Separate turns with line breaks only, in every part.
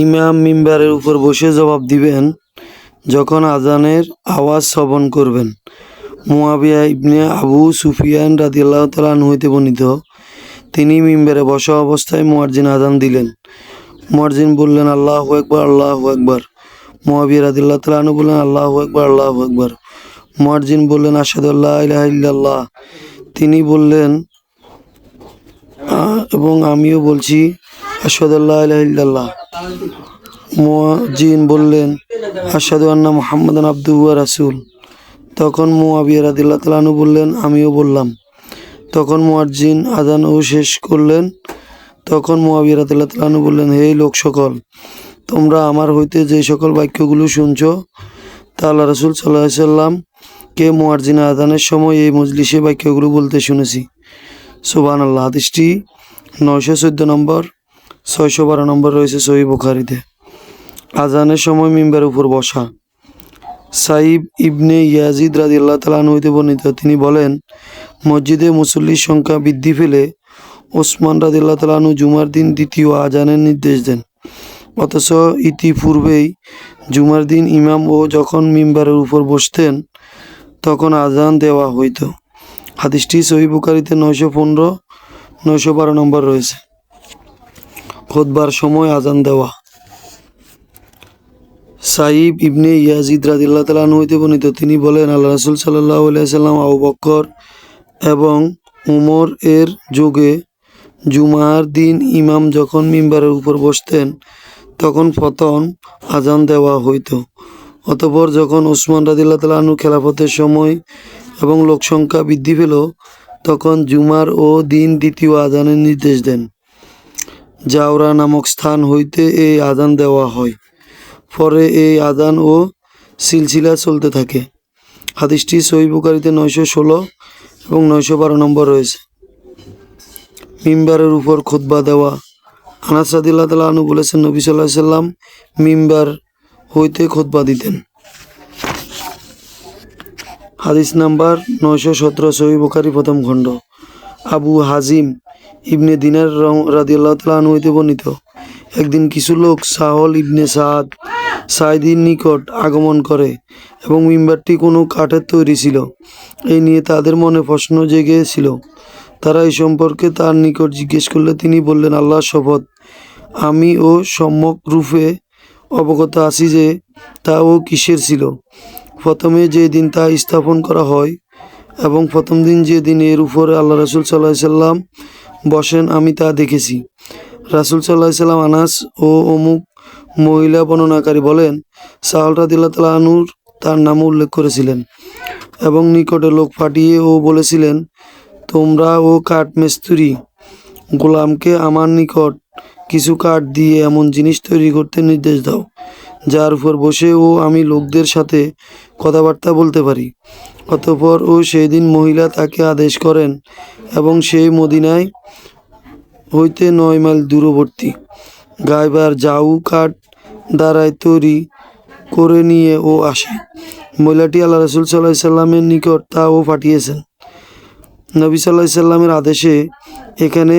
ইমাম মিম্বারের উপর বসে জবাব দিবেন যখন আজানের আওয়াজ শ্রবণ করবেন। মুয়াবিয়া ইবনে আবু সুফিয়ান রাদিয়াল্লাহু তাআলা আনহু হইতে বর্ণিত, তিনি মিম্বারে বসা অবস্থায় মুয়াজ্জিন আজান দিলেন। মুয়াজ্জিন বললেন, আল্লাহু আকবার, আল্লাহু আকবার। মুয়াবিয়া রাদিয়াল্লাহু তাআলা আনহু বললেন, আল্লাহু আকবার, আল্লাহু আকবার। মুয়াজ্জিন বললেন, আশহাদু আল্লা ইলাহা ইল্লাল্লাহ। তিনি বললেন, এবং আমিও বলছি, আশহাদু আল্লা ইলাহা ইল্লাল্লাহ। মুয়াজ্জিন বললেন, আশহাদু আন্না মুহাম্মাদান আবদুহু ওয়া রাসূল। তখন মুয়াবিয়া রাদিয়াল্লাহু তাআলা আনহু বললেন, আমিও বললাম। তখন মুয়াজ্জিন আযানও শেষ করলেন। তখন মুয়াবিয়া রাদিয়াল্লাহু তাআলা আনহু বললেন, হে লোক সকল, তোমরা আমার হইতে যে সকল বাক্যগুলো শুনছ তা আল্লাহ রাসূল সাল্লাল্লাহু আলাইহি সাল্লাম কে মুয়াজ্জিন আযানের সময় এই মজলিসে বাক্যগুলো বলতে শুনেছি। সুবহানাল্লাহ। হাদিসটি 914 নম্বর, 612 নম্বর রয়েছে সহিহ বুখারীতে। আজানের সময় মিম্বারের উপর বসা। সাইব ইবনে ইয়াজিদ রাদিয়াল্লাহু তাআলা আনহু হইতে বর্ণিত, তিনি বলেন, মসজিদে মুসল্লির সংখ্যা বৃদ্ধি পেলে ওসমান রাদিয়াল্লাহু তাআলা আনহু জুমার দিন দ্বিতীয় আজানের নির্দেশ দেন। অথচ ইতিপূর্বেই জুমার দিন ইমাম ও যখন মিম্বারের উপর বসতেন তখন আজান দেওয়া হইত। হাদিসটি সহিহ বুখারীতে 915, 912 নম্বর রয়েছে। খুতবার সময় আজান দেওয়া। সাইব ইবনে ইয়াজিদ রাদিয়াল্লাহু তাআলা আনহু হইতে বর্ণিত, তিনি বলেন, আল্লাহ রাসূল সাল্লাল্লাহু আলাইহি সাল্লাম আবু বকর এবং উমর এর যুগে জুমার দিন ইমাম যখন মিম্বারের উপর বসতেন তখন প্রথম আজান দেওয়া হইত। অতঃপর যখন ওসমান রাদিয়াল্লাহু তাআলা আনহু খেলাফতের সময় এবং লোকসংখ্যা বৃদ্ধি পেল তখন জুমার ও দিন দ্বিতীয় আজানের নির্দেশ দেন। জাওরা নামক স্থান হইতে এই আজান দেওয়া হয়। পরে এই আজান ও সিলসিলা চলতে থাকে। হাদিসটি সহিহ বুখারীতে 916 এবং 912 নম্বর রয়েছে। মিম্বারের উপর খুতবা দেওয়া। আনাস রাদিয়াল্লাহু তাআলা আনহু বলেছেন, নবী সাল্লাল্লাহু আলাইহি সাল্লাম মিম্বার হইতে খুতবা দিতেন। হাদিস নাম্বার 917, সহিহ বুখারী প্রথম খণ্ড। আবু হাজিম ইবনে দিনার রাদিয়াল্লাহু তাআলা আনহু হইতে বর্ণিত, একদিন কিছু লোক সাহল ইবনে সাঈদীর নিকট আগমন করে এবং মিম্বারটি কোনো কাঠের তৈরি ছিল। এই নিয়ে তাদের মনে প্রশ্ন জেগেছিল। তারা এই সম্পর্কে তার নিকট জিজ্ঞেস করলে তিনি বললেন, আল্লাহর শপথ, আমি ও সম্যক রূপে অবগত আছি যে তা ও কিসের ছিল। প্রথমে যে দিন তা স্থাপন করা হয় এবং প্রথম দিন যে দিন এর উপরে আল্লাহ রাসূল সাল্লাল্লাহু আলাইহি সাল্লাম বসেন আমি তা দেখেছি। রাসূল সাল্লাল্লাহু আলাইহি সাল্লাম আনাস ও অমুক মহিলা বর্ণনাকারী বলেন, সাহল রাদিয়াল্লাহু তাআলা আনহু তার নাম উল্লেখ করেছিলেন এবং নিকটে লোক পাঠিয়ে ও বলেছিলেন, তোমরা ও কাঠ মিস্ত্রি গোলামকে আমার নিকট কিছু কাঠ দিয়ে এমন জিনিস তৈরি করতে নির্দেশ দাও যার উপর বসে ও আমি লোকদের সাথে কথাবার্তা বলতে পারি। অতঃপর ও সেই দিন মহিলা তাকে আদেশ করেন এবং সেই মদিনায় হইতে 9 মাইল দূরবর্তী গায়বার জাউ কাঠ দ্বারায় তৈরি করে নিয়ে ও আসে। মহিলাটি আল্লাহ রাসূল সাল্লাল্লাহু আলাইহি সাল্লামের নিকট তা ও পাঠিয়েছেন। নবী সাল্লাল্লাহু আলাইহি সাল্লামের আদেশে এখানে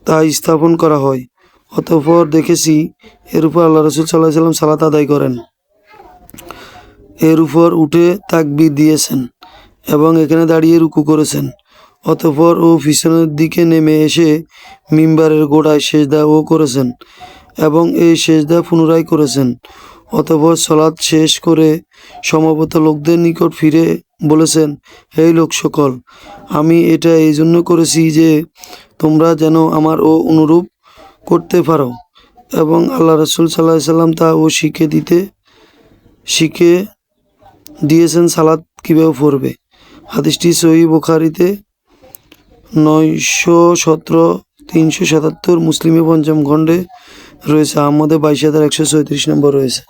তা স্থাপন করা হয়। অতঃপর দেখেছি এর উপর আল্লাহ রাসূল সাল্লাল্লাহু আলাইহি সাল্লাম সালাত আদায় করেন, এর উপর উঠে তাকবীর দিয়েছেন এবং এখানে দাঁড়িয়ে রুকু করেছেন। অতঃপর ও পিছনের দিকে নেমে এসে মিম্বারের গোড়ায় সেজদা ও করেছেন এবং এই সেজদা পুনরায় করেছেন। অতঃপর সালাত শেষ করে সমবেত লোকদের নিকট ফিরে বলেছেন, হে লোক সকল, আমি এটা এই জন্য করেছি যে তোমরা যেন আমার ও অনুরূপ করতে পারো এবং আল্লাহ রাসূল সাল্লাল্লাহু আলাইহি সাল্লাম তা ও শিখে দিয়েছেন সালাত কীভাবে পড়বে। হাদিসটি সহিহ বুখারীতে 917, 377, মুসলিমে পঞ্চম খণ্ডে রয়েছে। আহমদে 22,134 নম্বর রয়েছে।